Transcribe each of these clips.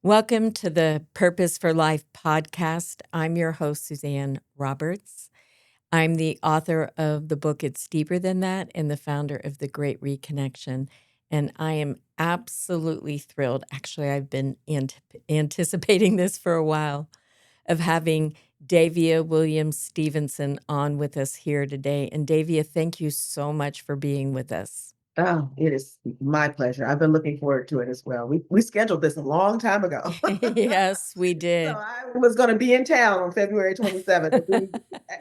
Welcome to the Purpose for Life podcast. I'm your host, Suzanne Roberts. I'm the author of the book It's Deeper Than That and the founder of The Great Reconnection. And I am absolutely thrilled. Actually, I've been anticipating this for a while of having Davia Williams Stevenson on with us here today. And Davia, thank you so much for being with us. Oh, it is my pleasure. I've been looking forward to it as well. We scheduled this a long time ago. Yes, we So did. I was going to be in town on February 27th. We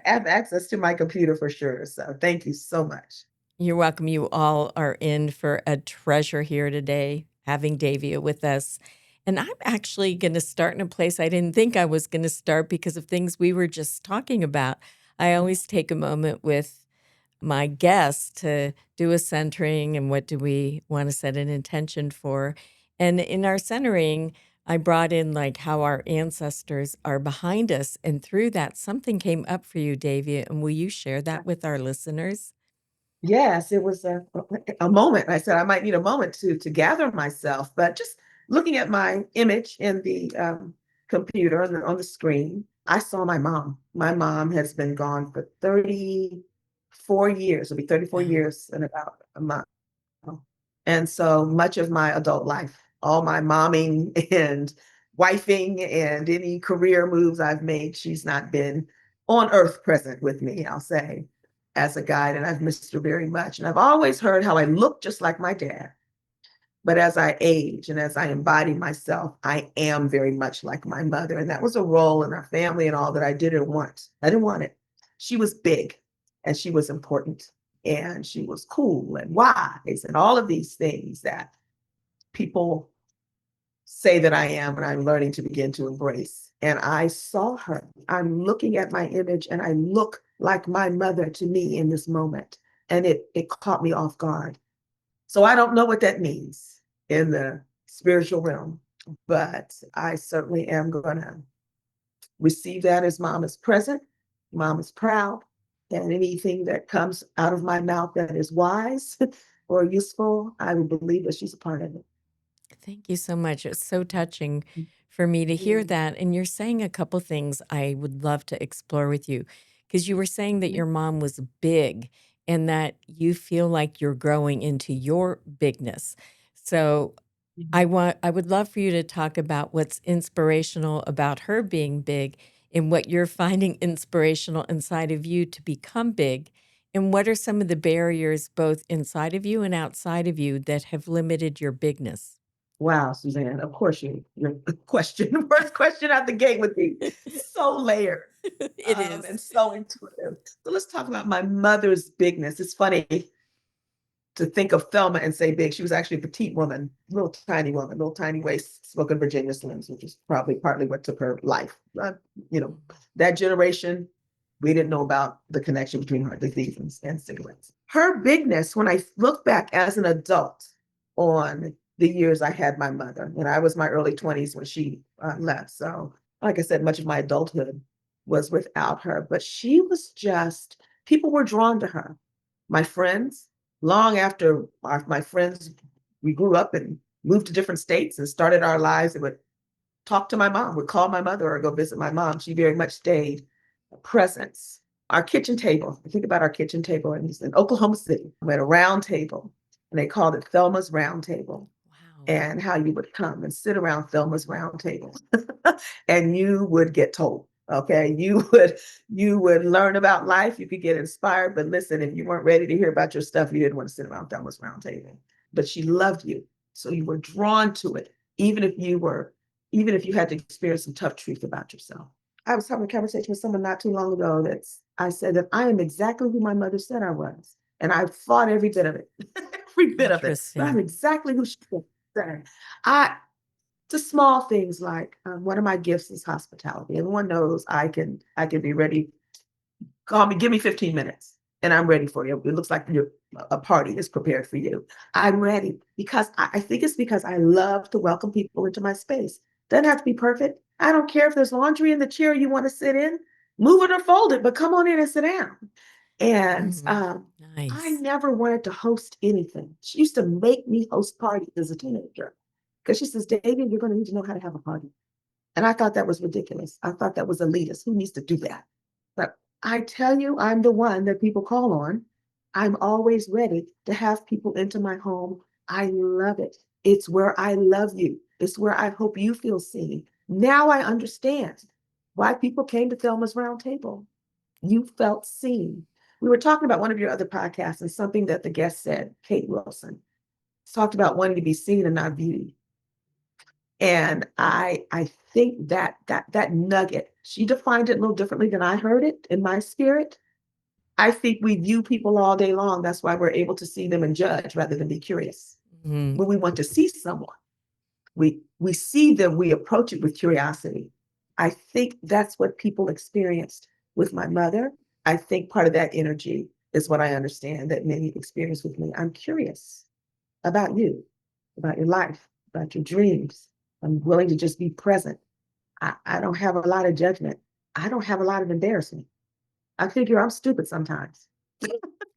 have access to my computer for sure. So thank you so much. You're welcome. You all are in for a treasure here today, having Davia with us. And I'm actually going to start in a place I didn't think I was going to start because of things we were just talking about. I always take a moment with my guests to do a centering and what do we want to set an intention for. And in our centering, I brought in like how our ancestors are behind us. And through that, something came up for you, Davia. And will you share that with our listeners? Yes, it was a moment. I said I might need a moment to gather myself, but just looking at my image in the computer on the screen, I saw my mom. My mom has been gone for 34 years. It'll be 34 Wow. years in about a month. And so much of my adult life, all my momming and wifing and any career moves I've made, she's not been on earth present with me, I'll say, as a guide. And I've missed her very much. And I've always heard how I look just like my dad. But as I age and as I embody myself, I am very much like my mother. And that was a role in our family and all that I didn't want. I didn't want it. She was big and she was important and she was cool and wise and all of these things that people say that I am and I'm learning to begin to embrace. And I saw her. I'm looking at my image and I look like my mother to me in this moment. And it caught me off guard. So I don't know what that means in the spiritual realm, but I certainly am going to receive that as mom is present, mom is proud, and anything that comes out of my mouth that is wise or useful, I will believe that she's a part of it. Thank you so much. It's so touching for me to hear that. And you're saying a couple things I would love to explore with you because you were saying that your mom was big and that you feel like you're growing into your bigness. So I would love for you to talk about what's inspirational about her being big and what you're finding inspirational inside of you to become big. And what are some of the barriers both inside of you and outside of you that have limited your bigness? Wow, Suzanne, of course your question, the first question out the gate would be so layered It is. and so intuitive. So let's talk about my mother's bigness. It's funny to think of Thelma and say big. She was actually a petite woman, little tiny waist, spoken Virginia slims, which is probably partly what took her life. You know, that generation, we didn't know about the connection between heart disease and cigarettes. Her bigness, when I look back as an adult on the years I had my mother, and I was my early 20s when she left. So, like I said, much of my adulthood was without her, but she was just, people were drawn to her. My friends, long after my friends, we grew up and moved to different states and started our lives and would talk to my mom, would call my mother or go visit my mom. She very much stayed a presence. Our kitchen table, I think about our kitchen table in Oklahoma City. We had a round table and they called it Thelma's Round Table. Wow. And how you would come and sit around Thelma's round table and you would get told. Okay, you would learn about life, you could get inspired, but listen, if you weren't ready to hear about your stuff, you didn't want to sit around Thelma's round table. But she loved you. So you were drawn to it, even if you had to experience some tough truth about yourself. I was having a conversation with someone not too long ago I said that I am exactly who my mother said I was. And I fought every bit of it, every bit of it. But I'm Interesting. exactly who she said. I just small things like one of my gifts is hospitality. Everyone knows I can be ready. Call me, give me 15 minutes, and I'm ready for you. It looks like a party is prepared for you. I'm ready because I think it's because I love to welcome people into my space. Doesn't have to be perfect. I don't care if there's laundry in the chair you want to sit in, move it or fold it, but come on in and sit down. And I Nice. never wanted to host anything. She used to make me host parties as a teenager. Because she says, David, you're going to need to know how to have a party. And I thought that was ridiculous. I thought that was elitist. Who needs to do that? But I tell you, I'm the one that people call on. I'm always ready to have people into my home. I love it. It's where I love you. It's where I hope you feel seen. Now I understand why people came to Thelma's Round Table. You felt seen. We were talking about one of your other podcasts and something that the guest said, Kate Wilson, talked about wanting to be seen and not viewed. And I think that nugget, she defined it a little differently than I heard it in my spirit. I think we view people all day long. That's why we're able to see them and judge rather than be curious. Mhm. When we want to see someone, we see them, we approach it with curiosity. I think that's what people experienced with my mother. I think part of that energy is what I understand that many experience with me. I'm curious about you, about your life, about your dreams. I'm willing to just be present. I don't have a lot of judgment. I don't have a lot of embarrassment. I figure I'm stupid sometimes.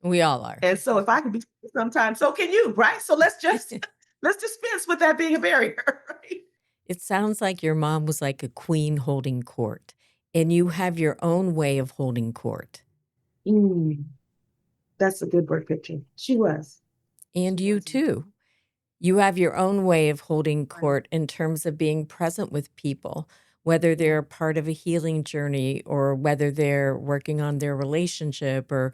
We all are. And so if I can be stupid sometimes, so can you, right? So let's dispense with that being a barrier, right? It sounds like your mom was like a queen holding court, and you have your own way of holding court. Mm, that's a good word picture. She was. And She you was. too. You have your own way of holding Right. court in terms of being present with people, whether Yeah. they're part of a healing journey or whether they're working on their relationship or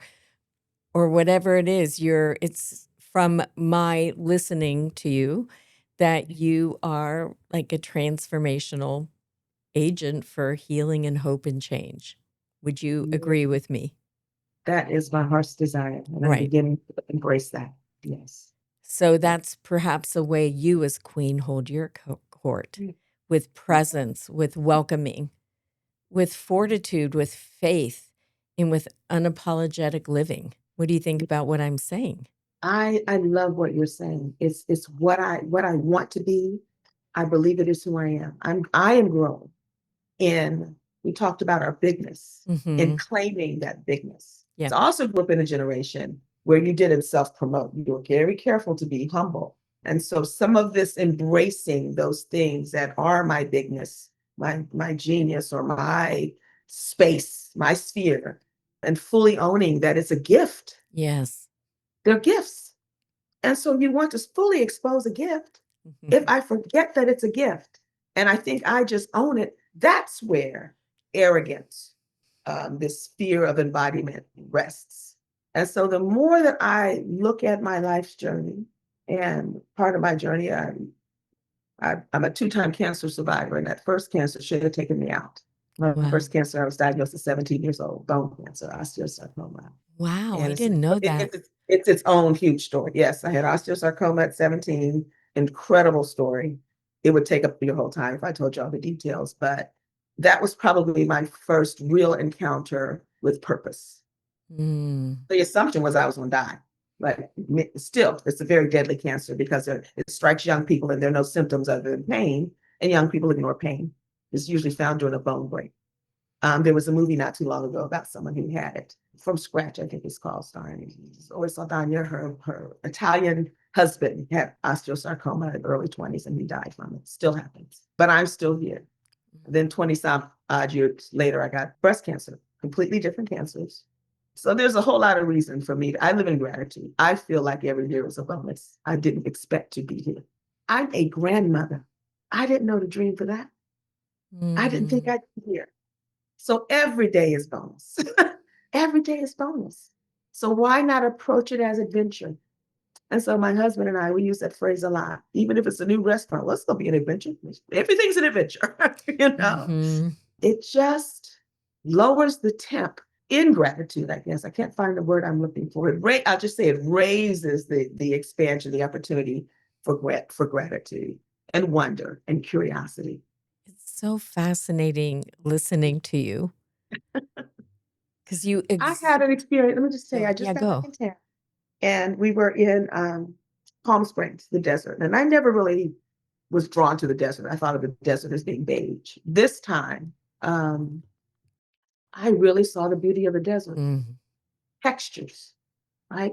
whatever it is. It's from my listening to you that you are like a transformational agent for healing and hope and change. Would you Yeah. agree with me? That is my heart's desire, and I'm Right. beginning to embrace that. Yes. So Yeah. that's perhaps a way you as queen hold your court Mm. with presence, with welcoming, with fortitude, with faith, and with unapologetic living. What do you think about what I'm saying? I love what you're saying. It's what I want to be. I believe it is who I am. I am grown in, we talked about our bigness Hmm. and claiming that bigness. Yeah. So I also grew up in a generation where you didn't self-promote. You were very careful to be humble. And so some of this embracing those things that are my bigness, my genius or my space, my sphere, and fully owning that it's a gift. Yes. They're gifts. And so you want to fully expose a gift. If Mhm. I forget that it's a gift and I think I just own it, that's where arrogance, this fear of embodiment rests. And so the more that I look at my life's journey, and part of my journey, I'm a two-time cancer survivor, and that first cancer should have taken me out. My Wow. first cancer, I was diagnosed at 17 years old, bone cancer, osteosarcoma. Wow. And I didn't know that. it's its own huge story. Yes, I had osteosarcoma at 17. Incredible story. It would take up your whole time if I told you all the details, but that was probably my first real encounter with purpose. Mm. The assumption was I was going to die, but still, it's a very deadly cancer because it strikes young people and there are no symptoms other than pain, and young people ignore pain. It's usually found during a bone break. There was a movie not too long ago about someone who had it from scratch. I think it's called, starring always Saldana. Her Italian husband had osteosarcoma in the early 20s and he died from it. Still happens. But I'm still here. Then 20 some odd years later, I got breast cancer, completely different cancers. So there's a whole lot of reason for me. I live in gratitude. I feel like every year is a bonus. I didn't expect to be here. I'm a grandmother. I didn't know the dream for that. I didn't think Mm. I'd be here. So every day is bonus. Every day is bonus. So why not approach it as adventure? And so my husband and I, we use that phrase a lot. Even if it's a new restaurant, let's go be an adventure. Everything's an adventure, you know. Hmm. It just lowers the temp in gratitude, I guess. I can't find the word I'm looking for. I'll just say it raises the expansion, the opportunity for gratitude and wonder and curiosity. It's so fascinating listening to you because I had an experience. Let me just say, go. I Yeah, just got back go. in town and we were in Palm Springs, the desert. And I never really was drawn to the desert. I thought of the desert as being beige. This time, um, I really saw the beauty of the desert. Mm. Textures, right?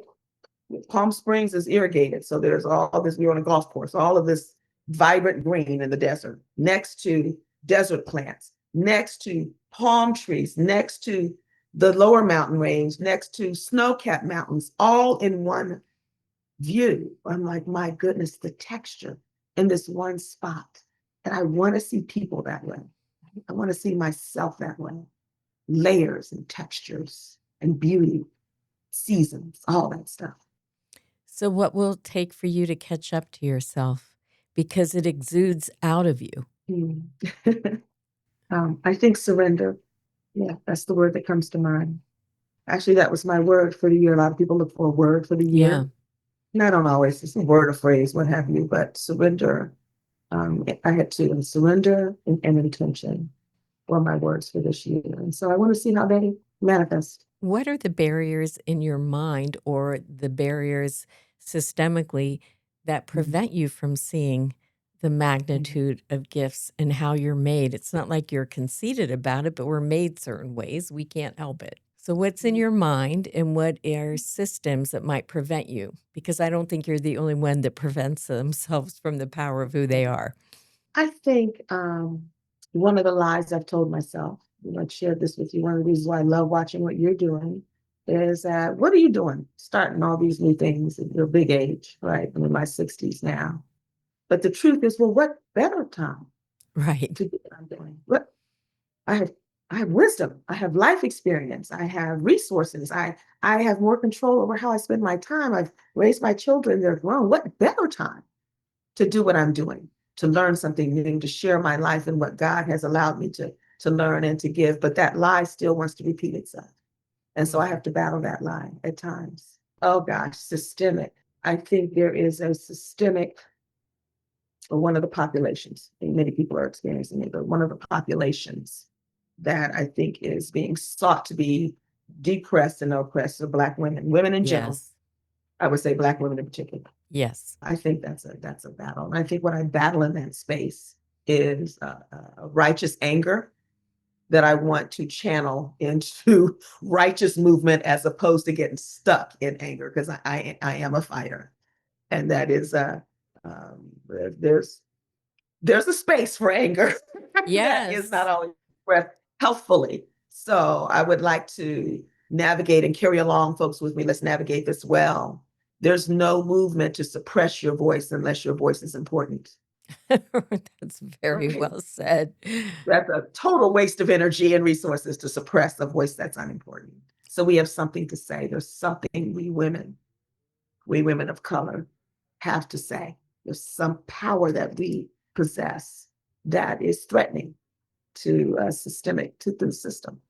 Palm Springs is irrigated. So there's all this, we were on a golf course, all of this vibrant green in the desert, next to desert plants, next to palm trees, next to the lower mountain range, next to snow-capped mountains, all in one view. I'm like, my goodness, the texture in this one spot. And I want to see people that way. I want to see myself that way. Layers and textures and beauty, seasons, all that stuff. So, what will it take for you to catch up to yourself? Because it exudes out of you. Mm. I think surrender. Yeah, that's the word that comes to mind. Actually, that was my word for the year. A lot of people look for a word for the Yeah. year. And I don't always, it's a word or phrase, what have you, but surrender. I had to surrender and intention were my words for this year. And so I want to see how they manifest. What are the barriers in your mind or the barriers systemically that Mhm. prevent you from seeing the magnitude of gifts and how you're made? It's not like you're conceited about it, but we're made certain ways. We can't help it. So, what's in your mind and what are systems that might prevent you? Because I don't think you're the only one that prevents themselves from the power of who they are. I think one of the lies I've told myself, I've shared this with you, one of the reasons why I love watching what you're doing is that, what are you doing? Starting all these new things at your big age, right? I'm in my 60s now. But the truth is, well, what better time Right. to do what I'm doing? What I have I have wisdom, I have life experience, I have resources, I have more control over how I spend my time. I've raised my children, they're grown. What better time to do what I'm doing, to learn something new, to share my life and what God has allowed me to learn and to give. But that lie still wants to repeat itself. And so I Mhm. have to battle that lie at times. Oh gosh, systemic. I think there is a systemic, or one of the populations, and many people are experiencing it, but one of the populations that I think is being sought to be depressed and oppressed are Black women, women in general. Yes. I would say Black women in particular. Yes. I think that's a battle. And I think what I battle in that space is a righteous anger that I want to channel into righteous movement as opposed to getting stuck in anger because I am a fighter, and that is um, there's there's a space for anger that is not Yes. always expressed healthfully. So I would like to navigate and carry along folks with me. Let's navigate this well. There's no movement to suppress your voice unless your voice is important. That's very Right? well said. That's a total waste of energy and resources to suppress a voice that's unimportant. So we have something to say. There's something we women of color have to say. There's some power that we possess that is threatening to systemic to the system.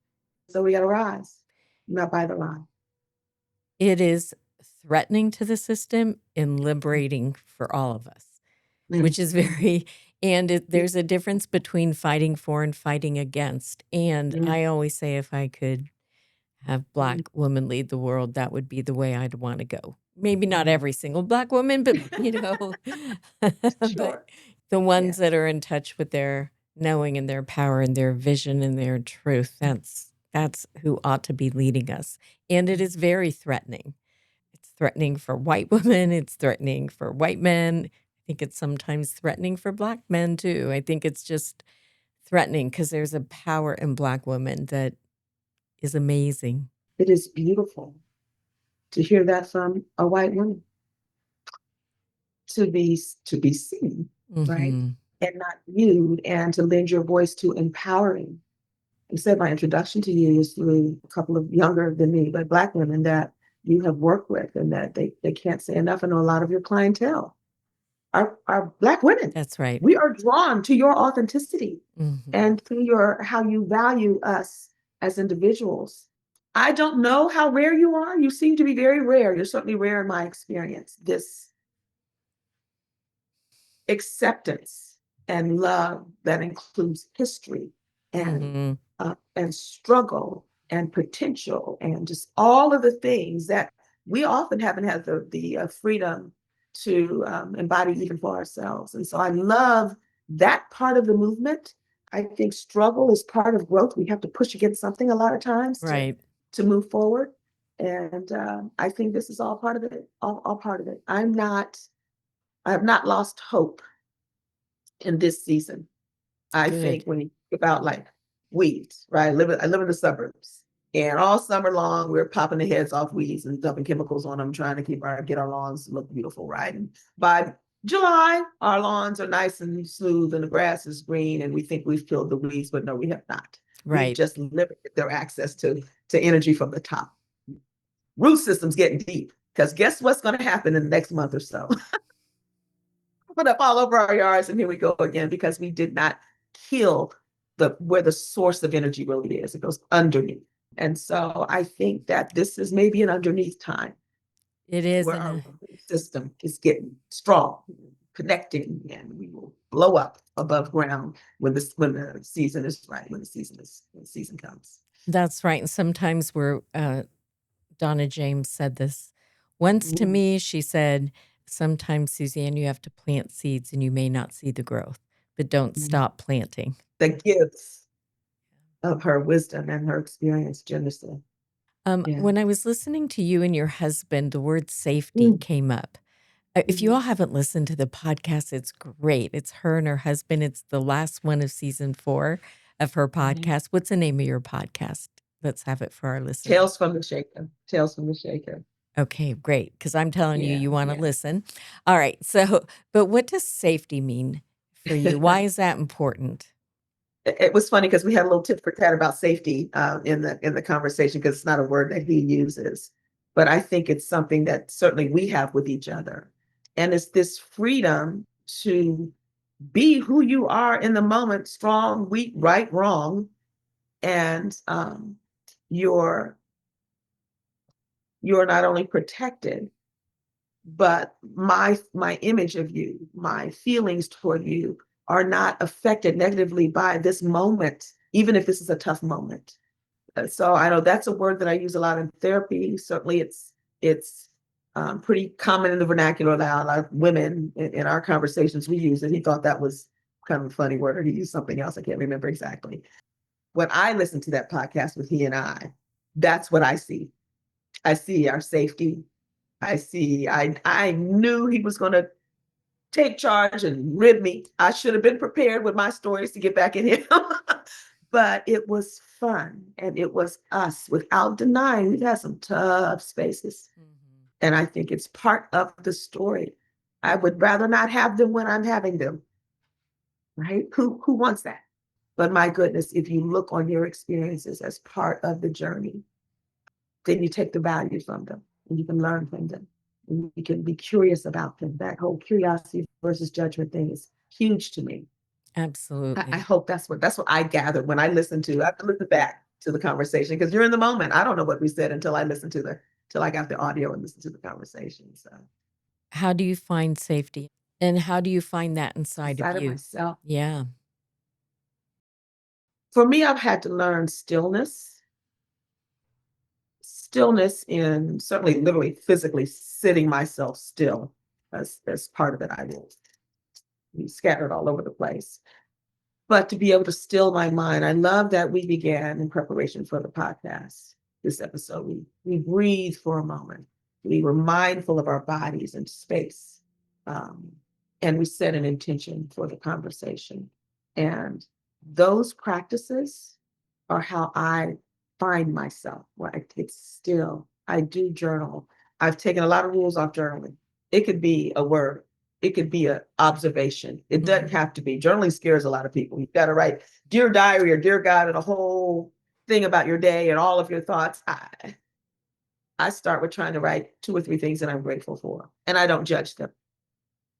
So we got to rise, not by the line. It is threatening to the system and liberating for all of us, which is Mhm. very and there's a difference between fighting for and fighting against. And Mhm. I always say if I could have Mhm. Black women lead the world, that would be the way I'd want to go. Maybe not Mhm. every single Black woman, but but Sure. the ones that Yes. are in touch with their knowing and their power and their vision and their truth. That's who ought to be leading us. And it is very threatening. It's threatening for white women, it's threatening for white men. I think it's sometimes threatening for Black men too. I think it's just threatening because there's a power in Black women that is amazing. It is beautiful to hear that from a white woman, to be seen, right? Mhm. And not viewed, and to lend your voice to empowering. You said my introduction to you is through a couple of younger than me, but Black women that you have worked with and that they can't say enough. I know a lot of your clientele are Black women. That's right. We are drawn to your authenticity Mhm. and through your how you value us as individuals. I don't know how rare you are. You seem to be very rare. You're certainly rare in my experience. This acceptance and love that includes history Mhm. and struggle and potential and just all of the things that we often haven't had the freedom to embody even for ourselves. And so I love that part of the movement. I think struggle is part of growth. We have to push against something a lot of times Right. to move forward. And I think this is all part of it. All part of it. I have not lost hope in this season. I Good. think when you think about like weeds, right? I live in the suburbs, and all summer long we're popping the heads off weeds and dumping chemicals on them, trying to get our lawns to look beautiful, right? And by July, our lawns are nice and smooth and the grass is green, and we think we've killed the weeds, but no, we have not. We've Right. just limited their access to energy from the top. Root system's getting deep because guess what's going to happen in the next month or so? Put up all over our yards, and here we go again because we did not kill the where the source of energy really is. It goes underneath. And so I think that this is maybe an underneath time It is where in our a system is getting strong, connecting, and we will blow up above ground when the season is right, when the season comes. That's right. And sometimes we're Donna James said this once to Mm, me. She said, sometimes, Suzanne, you have to plant seeds and you may not see the growth, but don't mm. stop planting. The gifts of her wisdom and her experience, generously. Yeah. When I was listening to you and your husband, the word safety Mm, came up. If you all mhm, haven't listened to the podcast, it's great. It's her and her husband. It's the last one of season 4 of her mhm. podcast. What's the name of your podcast? Let's have it for our listeners. Tales from the Shaker. Tales from the Shaker. Okay, great. Because I'm telling you, Yeah, you want to yeah. listen. All right. So, but what does safety mean for you? Why is that important? It was funny because we had a little tit for tat about safety in the conversation because it's not a word that he uses, but I think it's something that certainly we have with each other, and it's this freedom to be who you are in the moment, strong, weak, right, wrong, and you're you're not only protected, but my image of you, my feelings toward you are not affected negatively by this moment, even if this is a tough moment. So I know that's a word that I use a lot in therapy. Certainly, it's pretty common in the vernacular now. A lot of women in our conversations we use it. He thought that was kind of a funny word, or he used something else. I can't remember exactly. When I listen to that podcast with he and that's what I see. I see our safety. I knew he was going to take charge and rid me. I should have been prepared with my stories to get back at him. But it was fun and it was us without denying we've had some tough spaces. Mhm. And I think it's part of the story. I would rather not have them when I'm having them, right? Who wants that? But my goodness, if you look on your experiences as part of the journey, then you take the value from them and you can learn from them. And you can be curious about them. That whole curiosity versus judgment thing is huge to me. I Absolutely. hope that's what I gathered when I have to listen back to the conversation because you're in the moment. I don't know what we said until I listened to the till I got the audio and listened to the conversation. So How do you find safety? And how do you find that inside of inside of you? myself. Yeah. For me, I've had to learn stillness. Stillness in certainly literally physically sitting myself still as part of it. I will be scattered all over the place. But to be able to still my mind, I love that we began in preparation for the podcast. This episode, we breathe for a moment. We were mindful of our bodies and space, um, and we set an intention for the conversation. And those practices are how I find myself. Where I get still. I do journal. I've taken a lot of rules off journaling. It could be a word, it could be an observation. It doesn't Mhm. have to be. Journaling scares a lot of people. You've got to write dear diary or dear God and a whole thing about your day and all of your thoughts. I start with trying to write 2 or 3 things that I'm grateful for, and I don't judge them.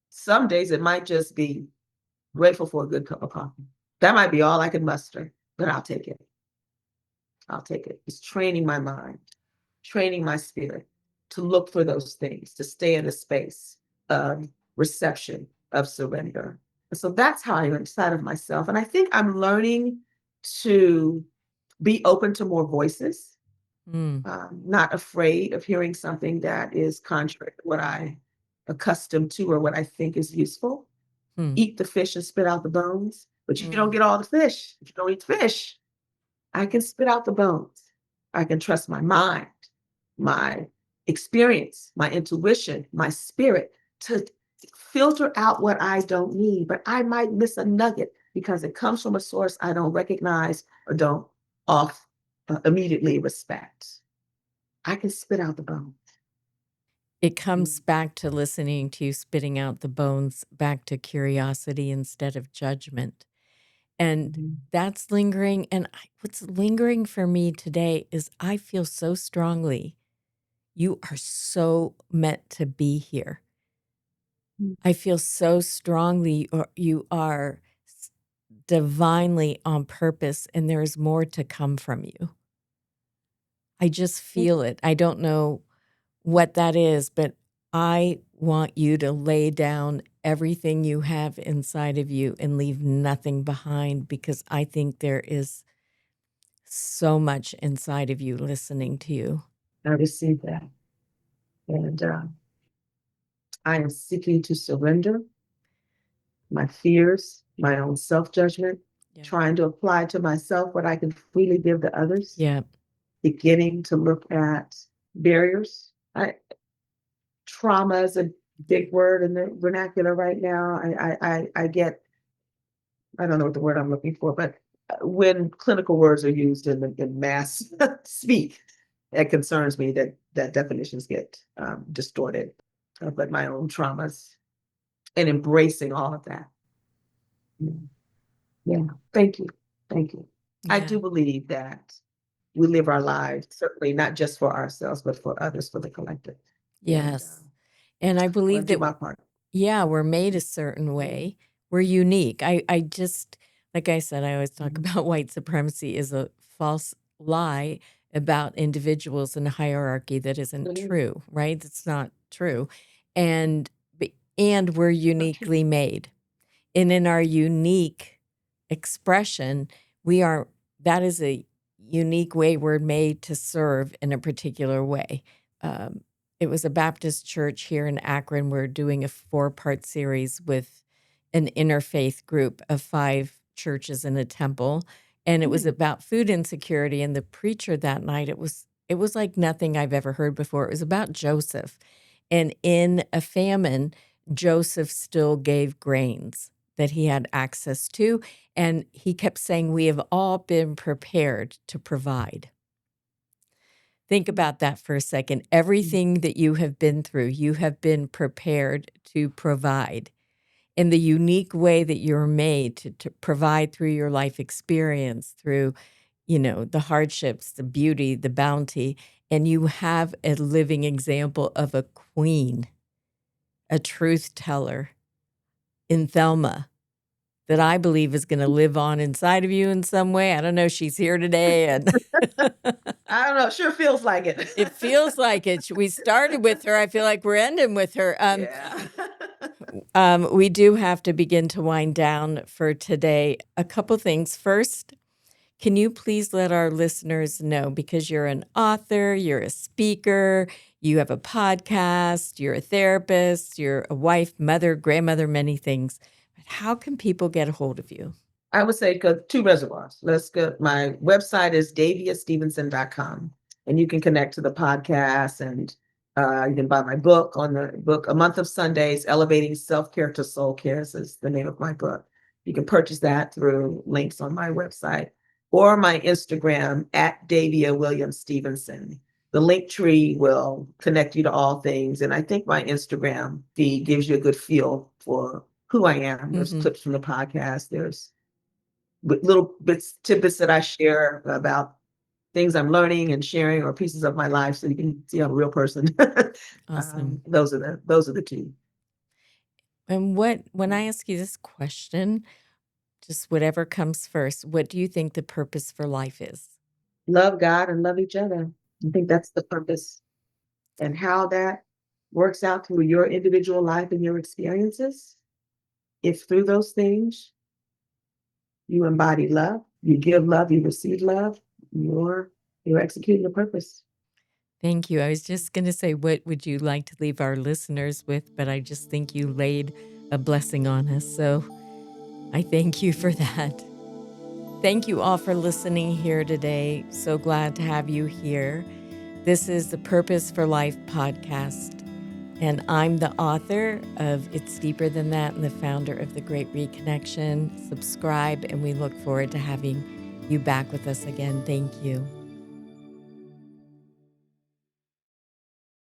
Some days it might just be grateful for a good cup of coffee. That might be all I can muster, but I'll take it. I'll take it. It's training my mind, training my spirit to look for those things, to stay in a space of reception, of surrender. And so that's how I'm inside of myself. And I think I'm learning to be open to more voices, Mm. not afraid of hearing something that is contrary to what I accustomed to or what I think is useful. Mm. Eat the fish and spit out the bones, but you don't Mm. get all the fish if you don't eat fish. I can spit out the bones. I can trust my mind, my experience, my intuition, my spirit to filter out what I don't need, but I might miss a nugget because it comes from a source I don't recognize or don't off immediately respect. I can spit out the bone. It comes back to listening to you spitting out the bones, back to curiosity instead of judgment. And Mm-hmm. that's lingering. And what's lingering for me today is I feel so strongly you are so meant to be here. I feel so strongly you are divinely on purpose, and there is more to come from you. I just feel it. I don't know what that is, but I want you to lay down everything you have inside of you and leave nothing behind, because I think there is so much inside of you listening to you. I received that. And I am seeking to surrender my fears, my own self-judgment, Yeah. trying to apply to myself what I can freely give to others, Yeah. beginning to look at barriers. Trauma is a big word in the vernacular right now. I get, I don't know what the word I'm looking for, but when clinical words are used in mass speak, it concerns me that definitions get distorted. But my own traumas and embracing all of that. Yeah, thank you. Thank you. I Yeah. do believe that we live our lives, certainly not just for ourselves, but for others, for the collective. And Yes. And I I believe want to do that, my part. yeah, we're made a certain way. We're unique. I just, like I said, I always talk Mhm. about white supremacy is a false lie about individuals in a hierarchy that isn't Mhm. true, right? It's not true. And and we're Not true. uniquely made. And in our unique expression, we are, that is a unique way we're made to serve in a particular way. Um, it was a Baptist church here in Akron. We're doing a 4-part series with an interfaith group of 5 churches in a temple. And it was about food insecurity. And the preacher that night, it was like nothing I've ever heard before. It was about Joseph. And in a famine, Joseph still gave grains that he had access to. And he kept saying, we have all been prepared to provide. Think about that for a second. Everything that you have been through, you have been prepared to provide. In the unique way that you're made to provide through your life experience, through, the hardships, the beauty, the bounty. And you have a living example of a queen, a truth teller in Thelma, that I believe is gonna live on inside of you in some way. I don't know, she's here today, and I don't know. Sure feels like it. it feels like it. We started with her, I feel like we're ending with her. Yeah. We do have to begin to wind down for today. A couple things. First, can you please let our listeners know, because you're an author, you're a speaker, you have a podcast, you're a therapist, you're a wife, mother, grandmother, many things. But how can people get a hold of you? I would say two reservoirs. Let's go. My website is daviastevenson.com, and you can connect to the podcast, and you can buy my book. On the book, A Month of Sundays, Elevating Self-Care to Soul Care is the name of my book. You can purchase that through links on my website or my Instagram at Davia Williams Stevenson. The link tree will connect you to all things. And I think my Instagram feed gives you a good feel for who I am. There's Mhm. clips from the podcast. There's little bits, tidbits that I share about things I'm learning and sharing, or pieces of my life, so you can see I'm a real person. Awesome. Those are the two. And when I ask you this question, just whatever comes first, what do you think the purpose for life is? Love God and love each other. I think that's the purpose, and how that works out through your individual life and your experiences. If through those things you embody love, you give love, you receive love, you're executing the purpose. Thank you. I was just going to say, what would you like to leave our listeners with? But I just think you laid a blessing on us. So I thank you for that. Thank you all for listening here today. So glad to have you here. This is the Purpose for Life podcast. And I'm the author of It's Deeper Than That and the founder of The Great Reconnection. Subscribe, and we look forward to having you back with us again. Thank you.